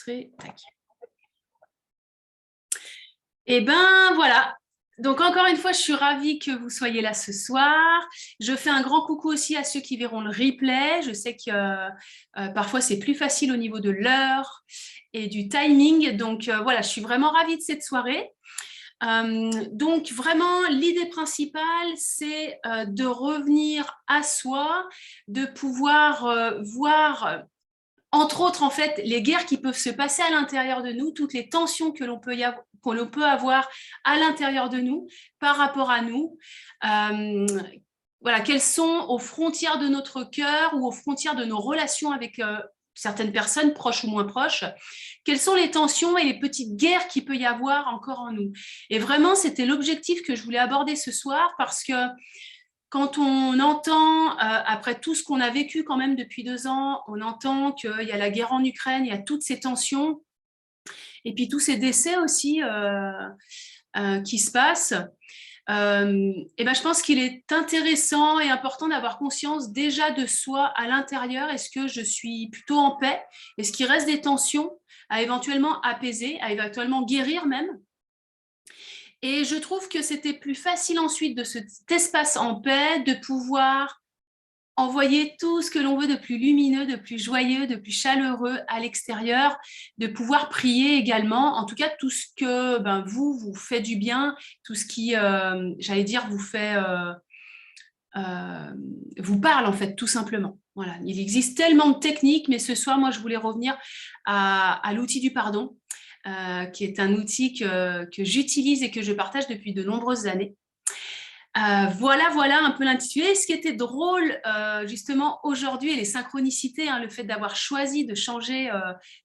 enregistrer. Tac. Et ben voilà. Donc encore une fois, je suis ravie que vous soyez là ce soir. Je fais un grand coucou aussi à ceux qui verront le replay. Je sais que parfois c'est plus facile au niveau de l'heure et du timing. Donc voilà, je suis vraiment ravie de cette soirée. Donc vraiment, l'idée principale, c'est de revenir à soi, de pouvoir voir, entre autres, en fait, les guerres qui peuvent se passer à l'intérieur de nous, toutes les tensions que l'on peut avoir à l'intérieur de nous par rapport à nous. Voilà, quelles sont aux frontières de notre cœur ou aux frontières de nos relations avec certaines personnes, proches ou moins proches, quelles sont les tensions et les petites guerres qu'il peut y avoir encore en nous. Et vraiment, c'était l'objectif que je voulais aborder ce soir parce que quand on entend, après tout ce qu'on a vécu quand même depuis 2 ans, on entend qu'il y a la guerre en Ukraine, il y a toutes ces tensions, et puis tous ces décès aussi qui se passent, et ben je pense qu'il est intéressant et important d'avoir conscience déjà de soi à l'intérieur. Est-ce que je suis plutôt en paix? Est-ce qu'il reste des tensions à éventuellement apaiser, à éventuellement guérir même? Et je trouve que c'était plus facile ensuite de cet espace en paix, de pouvoir envoyer tout ce que l'on veut de plus lumineux, de plus joyeux, de plus chaleureux à l'extérieur, de pouvoir prier également, en tout cas tout ce que vous fait du bien, tout ce qui, j'allais dire, vous fait, vous parle en fait, tout simplement. Voilà. Il existe tellement de techniques, mais ce soir, moi, je voulais revenir à l'outil du pardon, qui est un outil que j'utilise et que je partage depuis de nombreuses années. Voilà un peu l'intitulé. Ce qui était drôle justement aujourd'hui, et les synchronicités, le fait d'avoir choisi de changer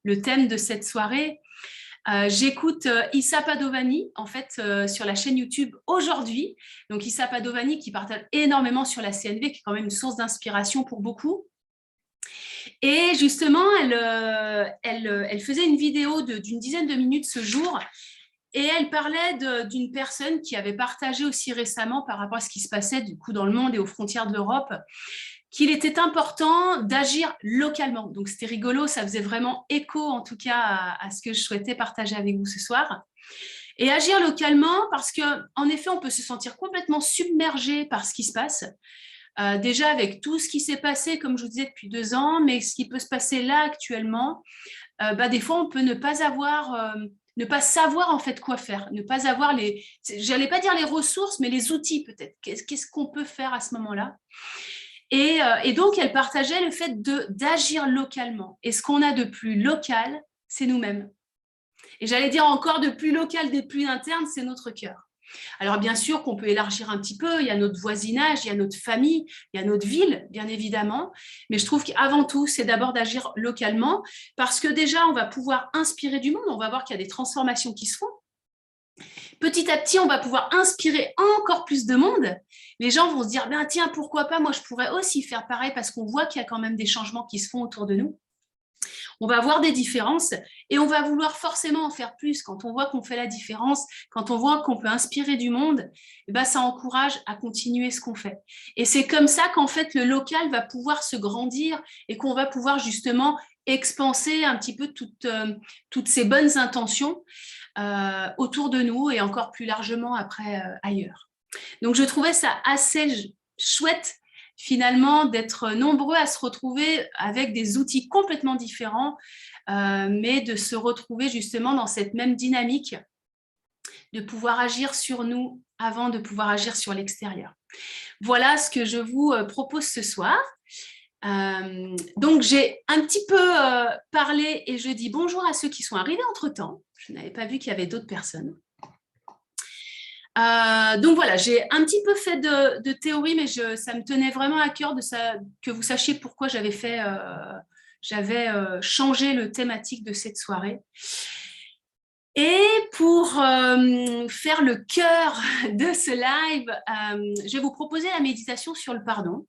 le thème de cette soirée. J'écoute Issa Padovani en fait sur la chaîne YouTube aujourd'hui. Donc Issa Padovani qui partage énormément sur la CNV, qui est quand même une source d'inspiration pour beaucoup. Et justement, elle faisait une vidéo d'une dizaine de minutes ce jour. Et elle parlait d'une personne qui avait partagé aussi récemment par rapport à ce qui se passait du coup dans le monde et aux frontières de l'Europe, qu'il était important d'agir localement. Donc c'était rigolo, ça faisait vraiment écho en tout cas à ce que je souhaitais partager avec vous ce soir. Et agir localement parce qu'en effet, on peut se sentir complètement submergé par ce qui se passe. Déjà avec tout ce qui s'est passé, comme je vous disais, depuis 2 ans, mais ce qui peut se passer là actuellement, des fois, on peut ne pas savoir en fait quoi faire, ne pas avoir j'allais pas dire les ressources, mais les outils peut-être. Qu'est-ce qu'on peut faire à ce moment-là? Et donc, elle partageait le fait d'agir localement. Et ce qu'on a de plus local, c'est nous-mêmes. Et j'allais dire encore de plus local, des plus internes, c'est notre cœur. Alors bien sûr qu'on peut élargir un petit peu, il y a notre voisinage, il y a notre famille, il y a notre ville, bien évidemment, mais je trouve qu'avant tout, c'est d'abord d'agir localement, parce que déjà, on va pouvoir inspirer du monde, on va voir qu'il y a des transformations qui se font. Petit à petit, on va pouvoir inspirer encore plus de monde. Les gens vont se dire, tiens, pourquoi pas, moi je pourrais aussi faire pareil, parce qu'on voit qu'il y a quand même des changements qui se font autour de nous. On va voir des différences et on va vouloir forcément en faire plus. Quand on voit qu'on fait la différence, quand on voit qu'on peut inspirer du monde, ça encourage à continuer ce qu'on fait. Et c'est comme ça qu'en fait, le local va pouvoir se grandir et qu'on va pouvoir justement expanser un petit peu toutes ces bonnes intentions autour de nous et encore plus largement après ailleurs. Donc, je trouvais ça assez chouette finalement d'être nombreux à se retrouver avec des outils complètement différents, mais de se retrouver justement dans cette même dynamique de pouvoir agir sur nous avant de pouvoir agir sur l'extérieur. Voilà ce que je vous propose ce soir. Donc j'ai un petit peu parlé et je dis bonjour à ceux qui sont arrivés entre-temps. Je n'avais pas vu qu'il y avait d'autres personnes. Donc voilà, j'ai un petit peu fait de théorie, mais ça me tenait vraiment à cœur que vous sachiez pourquoi j'avais changé le thématique de cette soirée. Et pour faire le cœur de ce live, je vais vous proposer la méditation sur le pardon.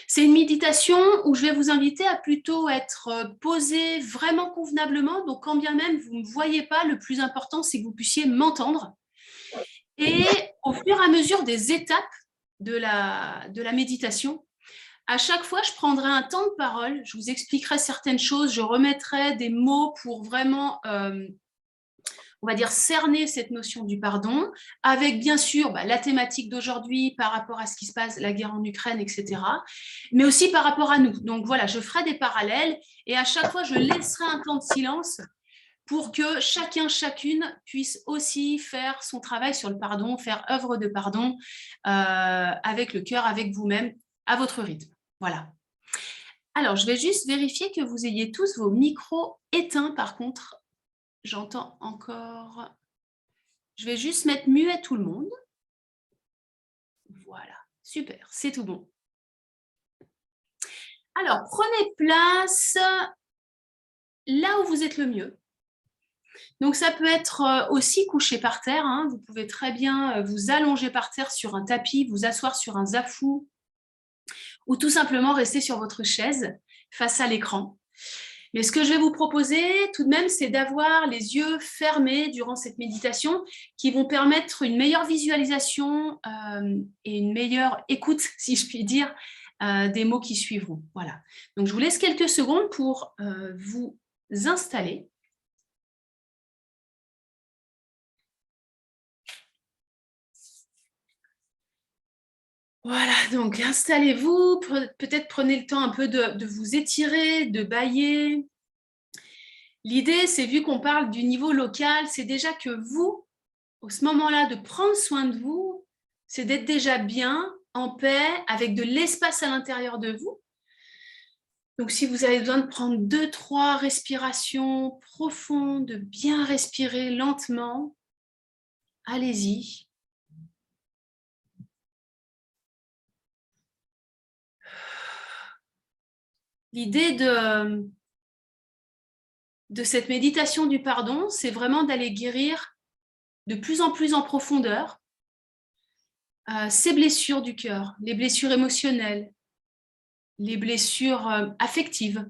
C'est une méditation où je vais vous inviter à plutôt être posé vraiment convenablement. Donc quand bien même vous ne me voyez pas, le plus important c'est que vous puissiez m'entendre. Et au fur et à mesure des étapes de la méditation, À chaque fois, je prendrai un temps de parole, je vous expliquerai certaines choses, je remettrai des mots pour vraiment, on va dire, cerner cette notion du pardon, avec bien sûr la thématique d'aujourd'hui par rapport à ce qui se passe, la guerre en Ukraine, etc., mais aussi par rapport à nous. Donc voilà, je ferai des parallèles et à chaque fois, je laisserai un temps de silence pour que chacun, chacune puisse aussi faire son travail sur le pardon, faire œuvre de pardon avec le cœur, avec vous-même, à votre rythme. Voilà. Alors, je vais juste vérifier que vous ayez tous vos micros éteints, par contre. J'entends encore... Je vais juste mettre muet tout le monde. Voilà, super, c'est tout bon. Alors, prenez place là où vous êtes le mieux. Donc, ça peut être aussi couché par terre. Hein. Vous pouvez très bien vous allonger par terre sur un tapis, vous asseoir sur un zafou ou tout simplement rester sur votre chaise face à l'écran. Mais ce que je vais vous proposer tout de même, c'est d'avoir les yeux fermés durant cette méditation qui vont permettre une meilleure visualisation et une meilleure écoute, si je puis dire, des mots qui suivront. Voilà. Donc, je vous laisse quelques secondes pour vous installer. Voilà, donc installez-vous, peut-être prenez le temps un peu de vous étirer, de bâiller. L'idée, c'est vu qu'on parle du niveau local, c'est déjà que vous, au ce moment-là, de prendre soin de vous, c'est d'être déjà bien, en paix, avec de l'espace à l'intérieur de vous. Donc, si vous avez besoin de prendre 2-3 respirations profondes, de bien respirer lentement, allez-y. L'idée de cette méditation du pardon, c'est vraiment d'aller guérir de plus en profondeur ces blessures du cœur, les blessures émotionnelles, les blessures affectives.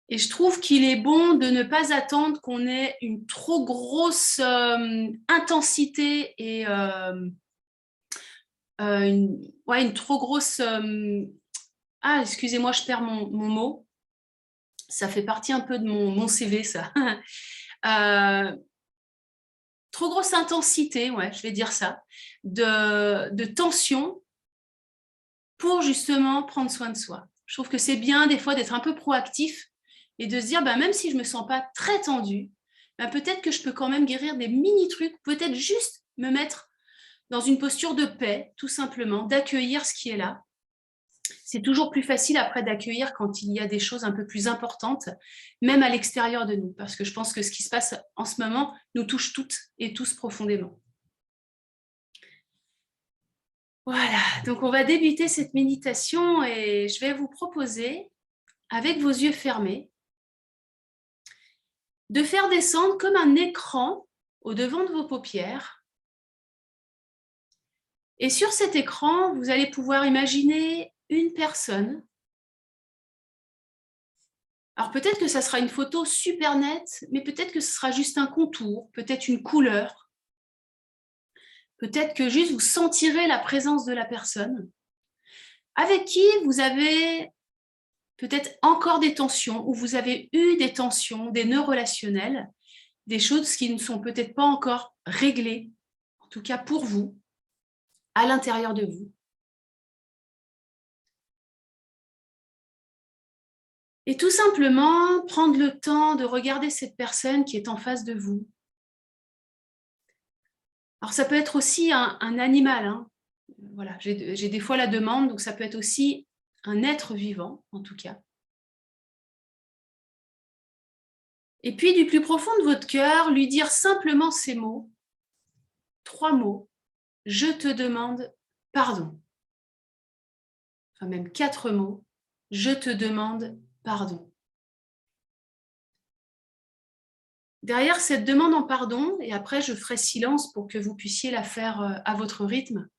Et je trouve qu'il est bon de ne pas attendre qu'on ait une trop grosse intensité et une trop grosse... Ah, excusez-moi, je perds mon mot. Ça fait partie un peu de mon CV, ça. Trop grosse intensité, ouais, je vais dire ça, de tension pour justement prendre soin de soi. Je trouve que c'est bien des fois d'être un peu proactif et de se dire, même si je ne me sens pas très tendue, peut-être que je peux quand même guérir des mini-trucs, peut-être juste me mettre dans une posture de paix, tout simplement, d'accueillir ce qui est là. C'est toujours plus facile après d'accueillir quand il y a des choses un peu plus importantes, même à l'extérieur de nous, parce que je pense que ce qui se passe en ce moment nous touche toutes et tous profondément. Voilà, donc on va débuter cette méditation et je vais vous proposer, avec vos yeux fermés, de faire descendre comme un écran au devant de vos paupières. Et sur cet écran, vous allez pouvoir imaginer une personne. Alors peut-être que ça sera une photo super nette, mais peut-être que ce sera juste un contour, peut-être une couleur. Peut-être que juste vous sentirez la présence de la personne avec qui vous avez peut-être encore des tensions, ou vous avez eu des tensions, des nœuds relationnels, des choses qui ne sont peut-être pas encore réglées, en tout cas pour vous, à l'intérieur de vous. Et tout simplement, prendre le temps de regarder cette personne qui est en face de vous. Alors, ça peut être aussi un animal. Hein. Voilà, j'ai des fois la demande, donc ça peut être aussi un être vivant, en tout cas. Et puis, du plus profond de votre cœur, lui dire simplement ces mots, 3 mots. Je te demande pardon. Enfin, même 4 mots. Je te demande pardon. Derrière cette demande en pardon, et après je ferai silence pour que vous puissiez la faire à votre rythme,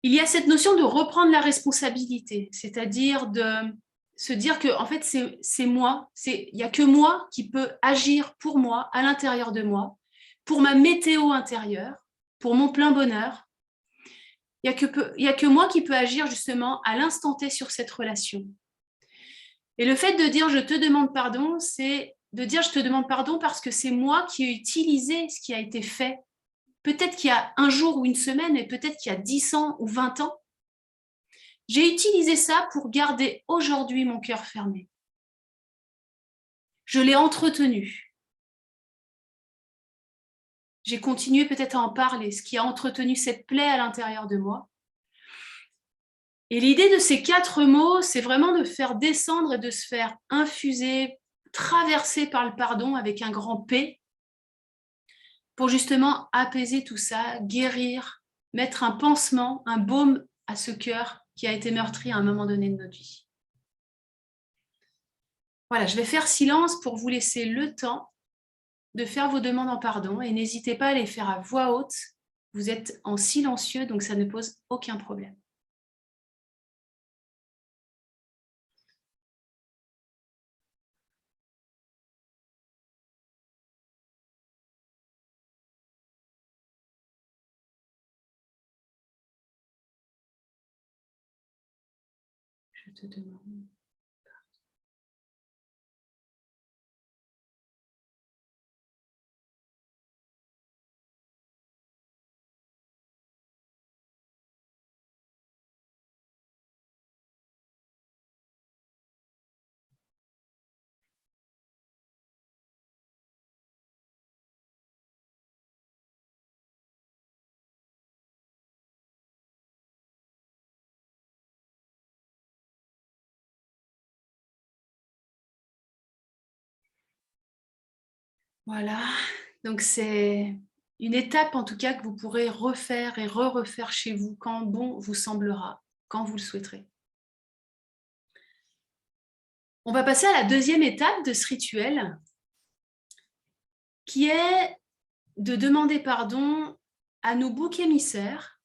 il y a cette notion de reprendre la responsabilité, c'est-à-dire de se dire que en fait c'est moi, il n'y a que moi qui peux agir pour moi, à l'intérieur de moi, pour ma météo intérieure, pour mon plein bonheur. il y a que moi qui peux agir justement à l'instant T sur cette relation. Et le fait de dire je te demande pardon, c'est de dire je te demande pardon parce que c'est moi qui ai utilisé ce qui a été fait. Peut-être qu'il y a un jour ou une semaine, et peut-être qu'il y a 10 ans ou 20 ans. J'ai utilisé ça pour garder aujourd'hui mon cœur fermé. Je l'ai entretenu. J'ai continué peut-être à en parler, ce qui a entretenu cette plaie à l'intérieur de moi. Et l'idée de ces 4 mots, c'est vraiment de faire descendre et de se faire infuser, traverser par le pardon avec un grand P, pour justement apaiser tout ça, guérir, mettre un pansement, un baume à ce cœur qui a été meurtri à un moment donné de notre vie. Voilà, je vais faire silence pour vous laisser le temps de faire vos demandes en pardon et n'hésitez pas à les faire à voix haute. Vous êtes en silencieux, donc ça ne pose aucun problème. Je te demande. Voilà, donc c'est une étape en tout cas que vous pourrez refaire et re-refaire chez vous quand bon vous semblera, quand vous le souhaiterez. On va passer à la deuxième étape de ce rituel, qui est de demander pardon à nos boucs émissaires.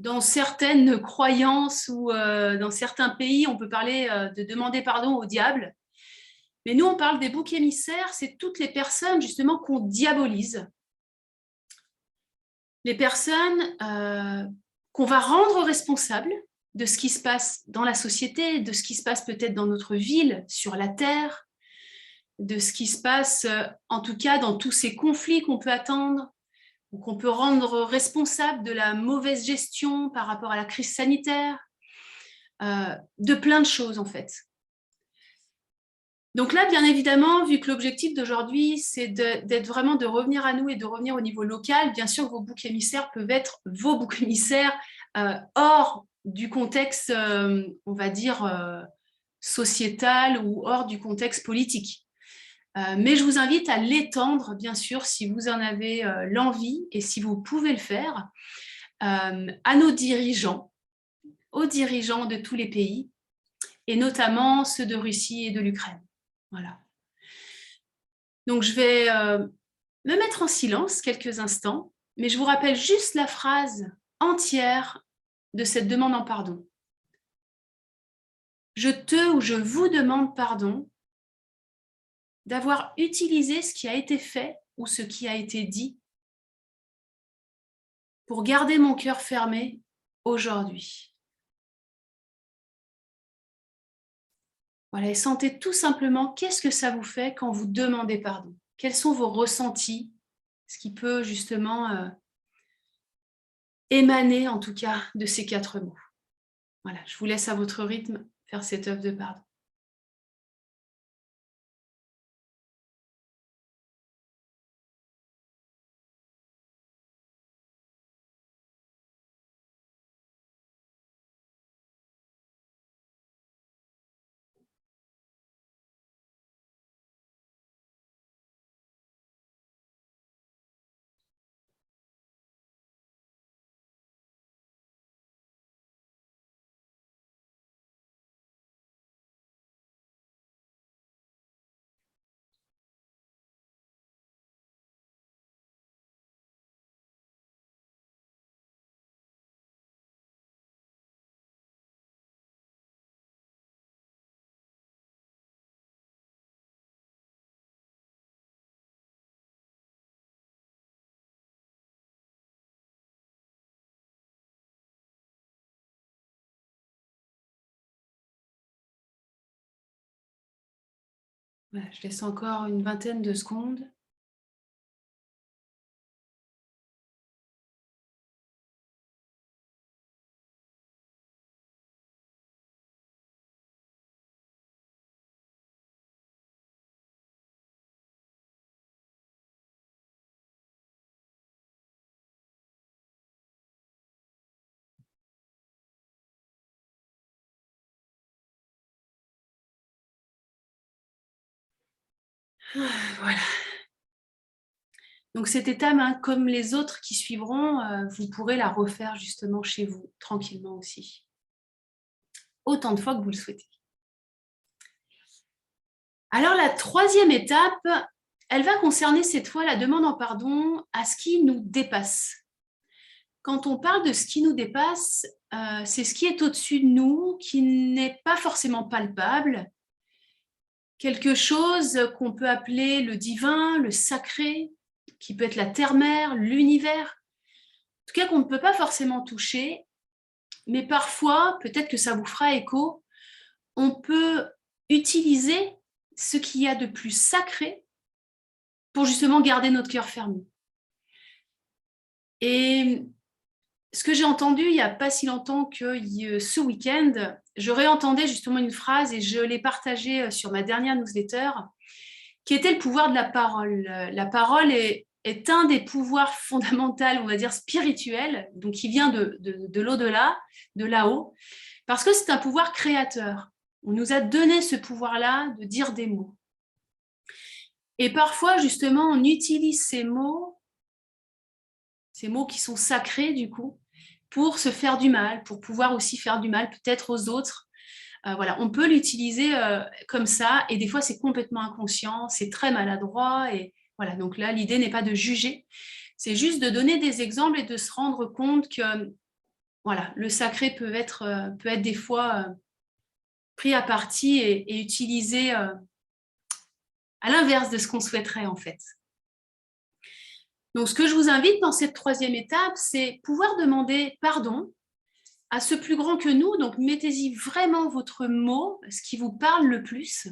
Dans certaines croyances ou dans certains pays, on peut parler de demander pardon au diable. Mais nous, on parle des boucs émissaires, c'est toutes les personnes justement qu'on diabolise. Les personnes qu'on va rendre responsables de ce qui se passe dans la société, de ce qui se passe peut-être dans notre ville, sur la terre, de ce qui se passe en tout cas dans tous ces conflits qu'on peut attendre, ou qu'on peut rendre responsable de la mauvaise gestion par rapport à la crise sanitaire, de plein de choses en fait. Donc là, bien évidemment, vu que l'objectif d'aujourd'hui, c'est d'être vraiment de revenir à nous et de revenir au niveau local, bien sûr, vos boucs émissaires peuvent être vos boucs émissaires hors du contexte, on va dire, sociétal ou hors du contexte politique. Mais je vous invite à l'étendre, bien sûr, si vous en avez l'envie et si vous pouvez le faire, à nos dirigeants, aux dirigeants de tous les pays, et notamment ceux de Russie et de l'Ukraine. Voilà. Donc, je vais me mettre en silence quelques instants, mais je vous rappelle juste la phrase entière de cette demande en pardon. Je te ou je vous demande pardon d'avoir utilisé ce qui a été fait ou ce qui a été dit pour garder mon cœur fermé aujourd'hui. Voilà, et sentez tout simplement qu'est-ce que ça vous fait quand vous demandez pardon. Quels sont vos ressentis, ce qui peut justement émaner en tout cas de ces 4 mots. Voilà, je vous laisse à votre rythme faire cette œuvre de pardon. Voilà, je laisse encore une vingtaine de secondes. Voilà. Donc cette étape, hein, comme les autres qui suivront, vous pourrez la refaire justement chez vous, tranquillement aussi. Autant de fois que vous le souhaitez. Alors la troisième étape, elle va concerner cette fois la demande en pardon à ce qui nous dépasse. Quand on parle de ce qui nous dépasse, c'est ce qui est au-dessus de nous, qui n'est pas forcément palpable, quelque chose qu'on peut appeler le divin, le sacré, qui peut être la terre-mère, l'univers, en tout cas qu'on ne peut pas forcément toucher, mais parfois, peut-être que ça vous fera écho, on peut utiliser ce qu'il y a de plus sacré pour justement garder notre cœur fermé. Et ce que j'ai entendu il n'y a pas si longtemps que ce week-end, je réentendais justement une phrase et je l'ai partagée sur ma dernière newsletter, qui était le pouvoir de la parole. La parole est un des pouvoirs fondamentaux, on va dire spirituels, donc qui vient de l'au-delà, de là-haut, parce que c'est un pouvoir créateur. On nous a donné ce pouvoir-là de dire des mots. Et parfois, justement, on utilise ces mots qui sont sacrés, du coup, pour se faire du mal, pour pouvoir aussi faire du mal peut-être aux autres. Voilà, on peut l'utiliser comme ça, et des fois, c'est complètement inconscient, c'est très maladroit, et voilà. Donc là, l'idée n'est pas de juger, c'est juste de donner des exemples et de se rendre compte que, voilà, le sacré peut être des fois pris à partie et utilisé à l'inverse de ce qu'on souhaiterait, en fait. Donc, ce que je vous invite dans cette troisième étape, c'est pouvoir demander pardon à ce plus grand que nous. Donc, mettez-y vraiment votre mot, ce qui vous parle le plus.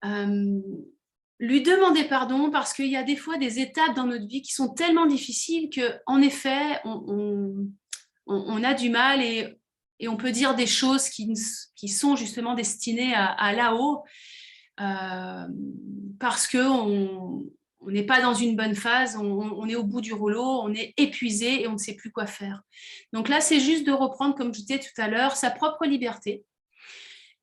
Lui demander pardon parce qu'il y a des fois des étapes dans notre vie qui sont tellement difficiles qu'en effet, on a du mal et on peut dire des choses qui sont justement destinées à là-haut parce qu'on n'est pas dans une bonne phase, on est au bout du rouleau, on est épuisé et on ne sait plus quoi faire. Donc là, c'est juste de reprendre, comme je disais tout à l'heure, sa propre liberté,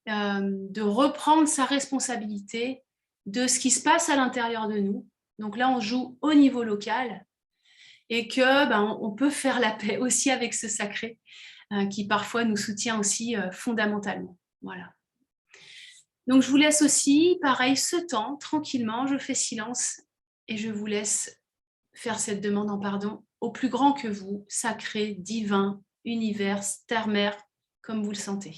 de reprendre sa responsabilité de ce qui se passe à l'intérieur de nous. Donc là, on joue au niveau local et que on peut faire la paix aussi avec ce sacré qui parfois nous soutient aussi fondamentalement. Voilà. Donc je vous laisse aussi, pareil, ce temps, tranquillement, je fais silence et je vous laisse faire cette demande en pardon au plus grand que vous, sacré, divin, univers, terre-mère, comme vous le sentez.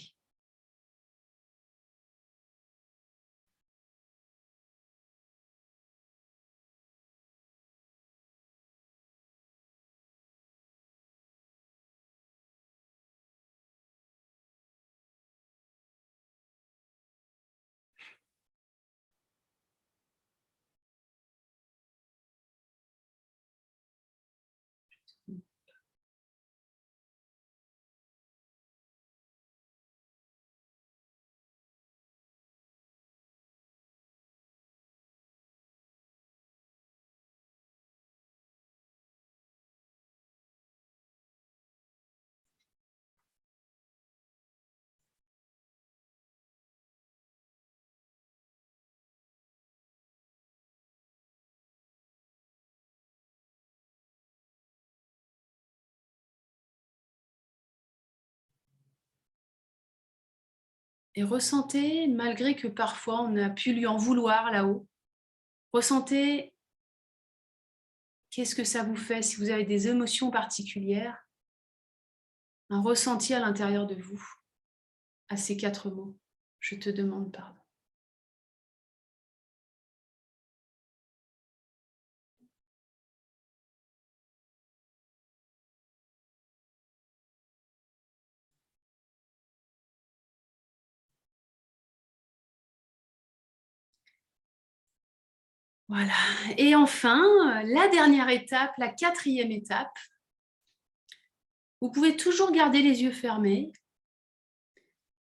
Et ressentez, malgré que parfois on a pu lui en vouloir là-haut, ressentez qu'est-ce que ça vous fait si vous avez des émotions particulières, un ressenti à l'intérieur de vous, à ces 4 mots. Je te demande pardon. Voilà. Et enfin, la dernière étape, la quatrième étape, vous pouvez toujours garder les yeux fermés.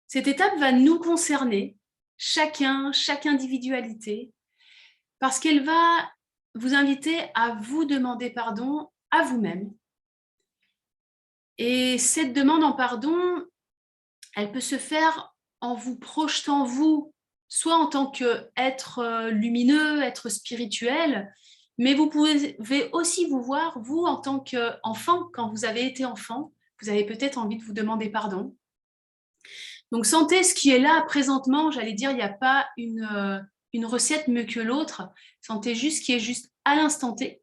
Cette étape va nous concerner, chacun, chaque individualité, parce qu'elle va vous inviter à vous demander pardon à vous-même. Et cette demande en pardon, elle peut se faire en vous projetant vous, soit en tant qu'être lumineux, être spirituel, mais vous pouvez aussi vous voir, vous, en tant qu'enfant, quand vous avez été enfant, vous avez peut-être envie de vous demander pardon. Donc, sentez ce qui est là présentement. J'allais dire, il n'y a pas une recette mieux que l'autre. Sentez juste ce qui est juste à l'instant T.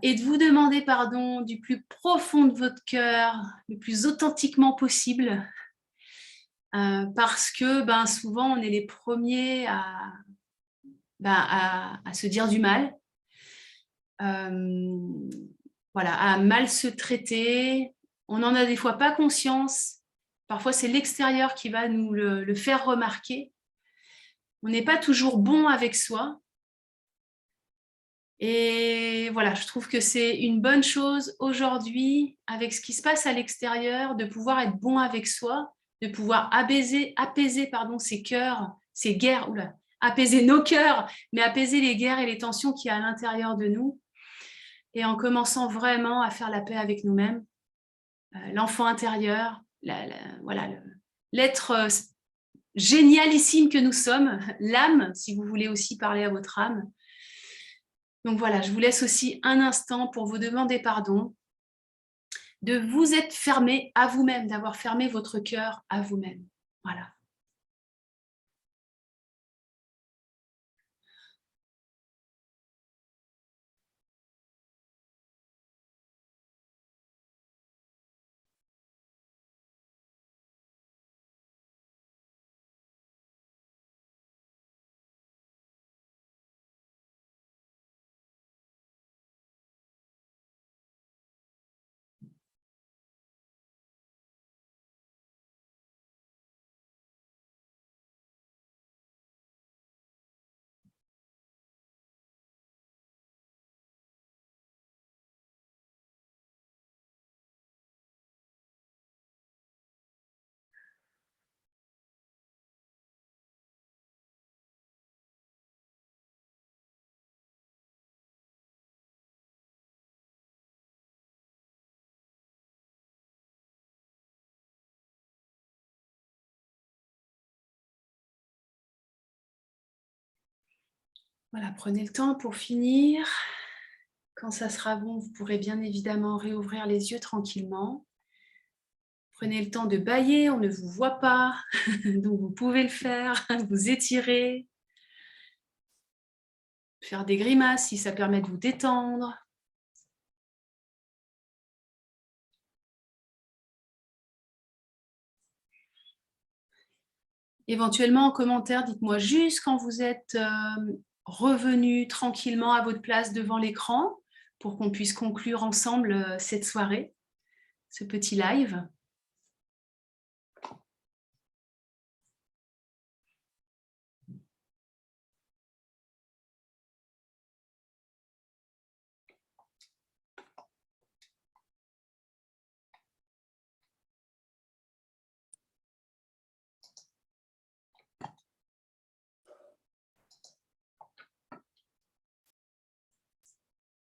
Et de vous demander pardon du plus profond de votre cœur, le plus authentiquement possible. Parce que souvent, on est les premiers à se dire du mal. Voilà, à mal se traiter. On n'en a des fois pas conscience. Parfois, c'est l'extérieur qui va nous le faire remarquer. On n'est pas toujours bon avec soi. Et voilà, je trouve que c'est une bonne chose aujourd'hui, avec ce qui se passe à l'extérieur, de pouvoir être bon avec soi, de pouvoir apaiser ces cœurs, ces guerres, apaiser nos cœurs, mais apaiser les guerres et les tensions qu'il y a à l'intérieur de nous. Et en commençant vraiment à faire la paix avec nous-mêmes, l'enfant intérieur, voilà, l'être génialissime que nous sommes, l'âme, si vous voulez aussi parler à votre âme. Donc voilà, je vous laisse aussi un instant pour vous demander pardon, de vous être fermé à vous-même, d'avoir fermé votre cœur à vous-même. Voilà. Voilà, prenez le temps pour finir. Quand ça sera bon, vous pourrez bien évidemment réouvrir les yeux tranquillement. Prenez le temps de bâiller, on ne vous voit pas, donc vous pouvez le faire, vous étirer, faire des grimaces si ça permet de vous détendre. Éventuellement en commentaire, dites-moi juste quand vous êtes revenu tranquillement à votre place devant l'écran pour qu'on puisse conclure ensemble cette soirée, ce petit live.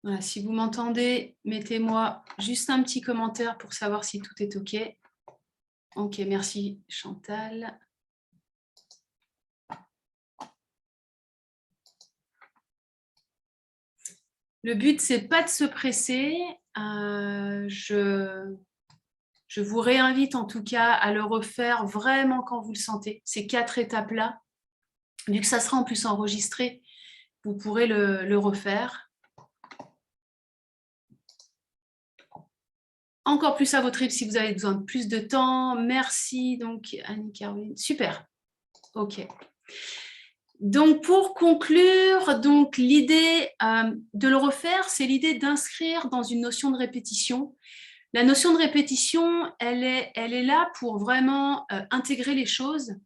Voilà, si vous m'entendez, mettez-moi juste un petit commentaire pour savoir si tout est OK. OK, merci Chantal. Le but, c'est pas de se presser. Je vous réinvite en tout cas à le refaire vraiment quand vous le sentez, ces 4 étapes-là. Vu que ça sera en plus enregistré, vous pourrez le refaire. Encore plus à votre rythme si vous avez besoin de plus de temps. Merci, donc Annie-Caroline. Super. OK. Donc, pour conclure, l'idée de le refaire, c'est l'idée d'inscrire dans une notion de répétition. La notion de répétition, elle est là pour vraiment intégrer les choses,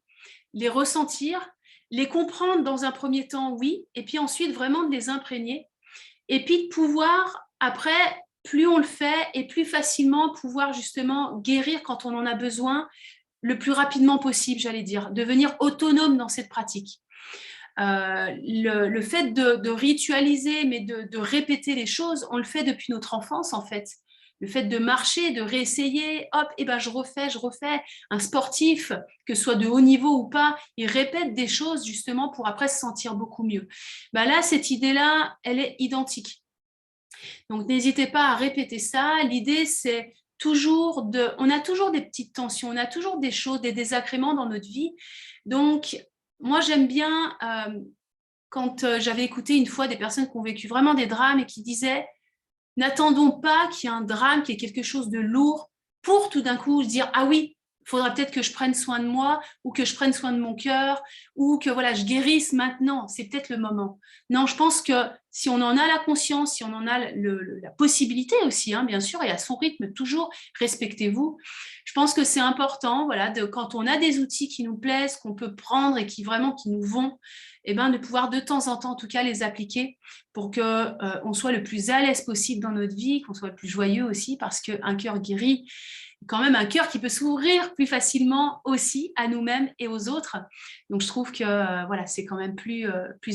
les ressentir, les comprendre dans un premier temps, oui, et puis ensuite vraiment de les imprégner, et puis de pouvoir, après, plus on le fait, et plus facilement pouvoir justement guérir quand on en a besoin, le plus rapidement possible, j'allais dire, devenir autonome dans cette pratique. Le fait de ritualiser, mais de répéter les choses, on le fait depuis notre enfance en fait. Le fait de marcher, de réessayer, hop, et ben je refais. Un sportif, que ce soit de haut niveau ou pas, il répète des choses justement pour après se sentir beaucoup mieux. Ben là, cette idée-là, elle est identique. Donc n'hésitez pas à répéter ça. L'idée, c'est toujours on a toujours des petites tensions, on a toujours des choses, des désagréments dans notre vie. Donc, moi, j'aime bien quand j'avais écouté une fois des personnes qui ont vécu vraiment des drames et qui disaient « N'attendons pas qu'il y ait un drame, qu'il y ait quelque chose de lourd pour tout d'un coup se dire « Ah oui, il faudra peut-être que je prenne soin de moi ou que je prenne soin de mon cœur ou que voilà, je guérisse maintenant, c'est peut-être le moment. » Non, je pense que si on en a la conscience, si on en a la possibilité aussi, hein, bien sûr, et à son rythme, toujours, respectez-vous. Je pense que c'est important, voilà, quand on a des outils qui nous plaisent, qu'on peut prendre et qui vraiment qui nous vont, eh ben, de pouvoir de temps en temps, en tout cas, les appliquer pour qu'on soit le plus à l'aise possible dans notre vie, qu'on soit le plus joyeux aussi, parce qu'un cœur guéri, quand même un cœur qui peut s'ouvrir plus facilement aussi à nous-mêmes et aux autres. Donc, je trouve que voilà, c'est quand même plus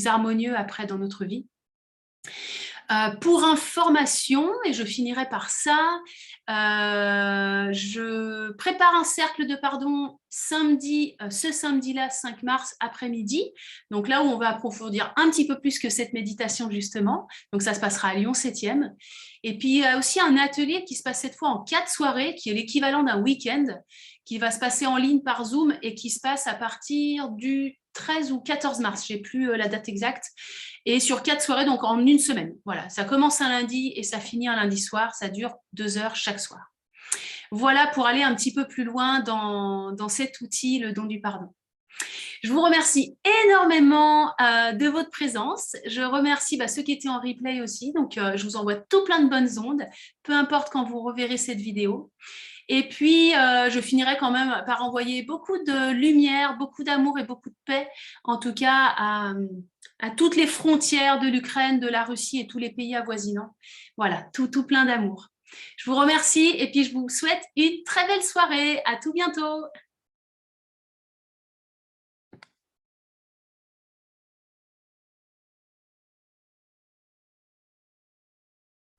harmonieux après dans notre vie. Pour information, et je finirai par ça, je prépare un cercle de pardon samedi, ce samedi-là, 5 mars, après-midi. Donc là où on va approfondir un petit peu plus que cette méditation justement. Donc ça se passera à Lyon 7e. Et puis il y a aussi un atelier qui se passe cette fois en 4 soirées, qui est l'équivalent d'un week-end, qui va se passer en ligne par Zoom et qui se passe à partir du 13 ou 14 mars, je n'ai plus la date exacte, et sur 4 soirées, donc en une semaine. Voilà, ça commence un lundi et ça finit un lundi soir, ça dure 2 heures chaque soir. Voilà pour aller un petit peu plus loin dans cet outil, le don du pardon. Je vous remercie énormément de votre présence. Je remercie ceux qui étaient en replay aussi, donc je vous envoie tout plein de bonnes ondes, peu importe quand vous reverrez cette vidéo. Et puis, je finirai quand même par envoyer beaucoup de lumière, beaucoup d'amour et beaucoup de paix, en tout cas à toutes les frontières de l'Ukraine, de la Russie et tous les pays avoisinants. Voilà, tout plein d'amour. Je vous remercie et puis je vous souhaite une très belle soirée. À tout bientôt.